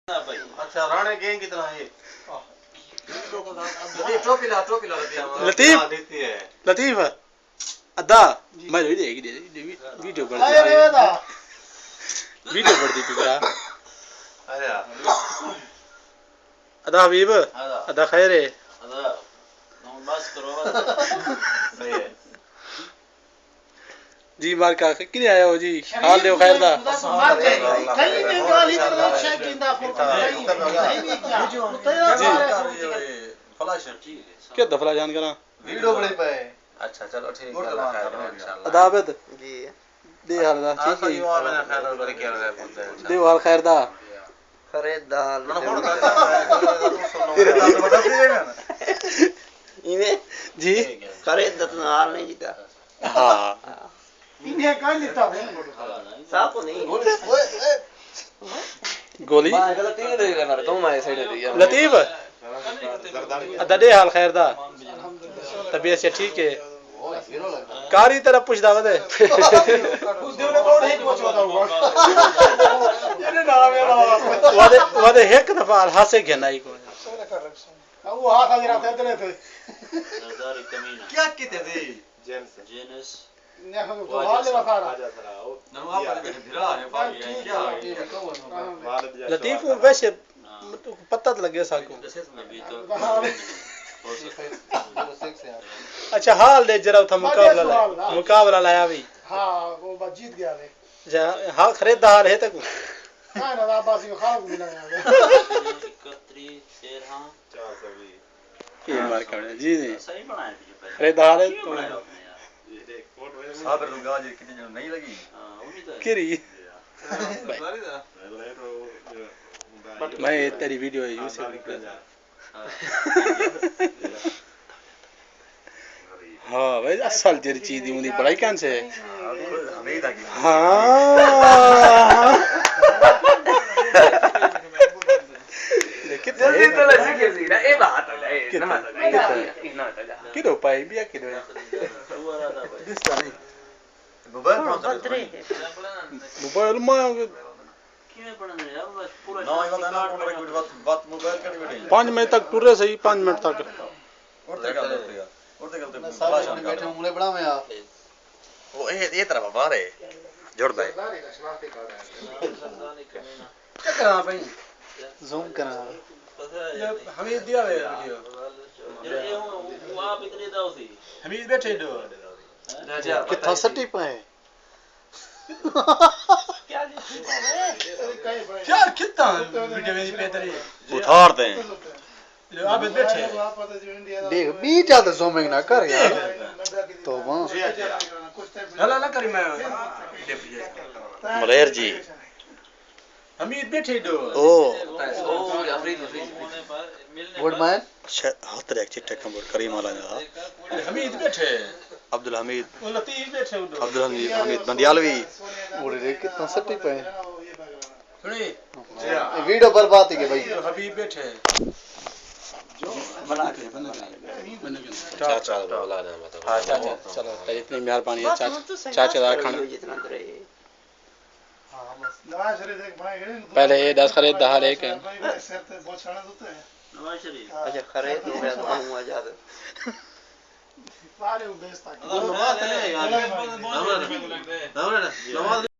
अच्छा राणे गेंग कितना है ट्रॉफी ला लतीफ लतीफ अदा मैं वीडियो बढ़ दी पिकरा अरे अदा हबीब अदा खैर है अदा बस करो सही है जी मार का किने आया हो जी हाल दे खैर दा क्या दफला जान करा वीडियो बड़े पे अच्छा चलो ठीक है इंशाल्लाह अदाबत जी दे हाल दा ठीक है दे हाल खैर दा खरीदार तेरे दाल बता देगा इने जी खरीदत हाल नहीं जीता हां इन्हें कहां जीता साफ नहीं गोली गलती नहीं देगा ना तुम मैं साइड दे लतीफ अदा दे हाल खैर दा तबीयत से ठीक है कारी तरह पूछदा वदे वदे वदे एक दफा हासे घेनाई को वो हाथ आ रहा था इधर थे सरदारी कमीना क्या कहते थे जेनस ने हम तो हाल ले रखा रहा नवा पर भिरा है क्या लतीफ वैसे पता तो लगे साको में भी तो अच्छा हाल दे जरा था मुकाबला लाया भी हां वो बात जीत गया रे हाल खरीदार है तक हां ना बाजी को खाओ मिला गया 31 13 420 ये मार कर जी नहीं सही बनाया खरीदार है तो साबर लूंगा जी कितनी नहीं लगी हां उम्मीद है किरी मैं तेरी वीडियो है यूट्यूब पे हाँ भाई असल तेरी चीज दी मुझे बड़ाई कान से नहीं था हाँ जल्दी तो लग के सी ना ए बात हो जाए ना मत ना किलो पाई बिया किलो मोबाइल मोबाइल में ना ये बात मोबाइल का नहीं बैठे 5 मिनट तक टूरे सही 5 मिनट तक उड़ते गलते सारे बैठे मुंगले बड़ा में आप वो ये तरफ मारे जोड़ता है क्या करा भाई जूम करा हमें दिया है वीडियो आप इतने दाव थी हमें बैठे दो कितना सटी पे क्या कितना वीडियो में बेहतरी उतार दें आप बैठे देख बीच आते ज़ूमिंग ना कर यार तो वहां हला ना करी मैं मलेर जी हमीद बैठे दो ओ अफरीद गुड मैन हतर एक चिट्टे कंबोड करीम वाला जा हमीद बैठे अब्दुल हमीद वो लतीफ बैठे उधर अब्दुल हमीद बंदियालवी बोले रे कितना सटी पे सुनी वीडियो बर्बाद है भाई हबीब बैठे बना के चाचा वाला ना मतलब हां चाचा चलो इतनी मेहरबानी है चाचा दा खाना जितना करे नवाज शरीफ एक भाई है पहले ये 10 खरीद दहा लेके सर पे बहुत छाना होते हैं नवाज शरीफ अच्छा खरीद हो गया तो हम आजाद सारे बेचता नवाज नहीं यार नवाज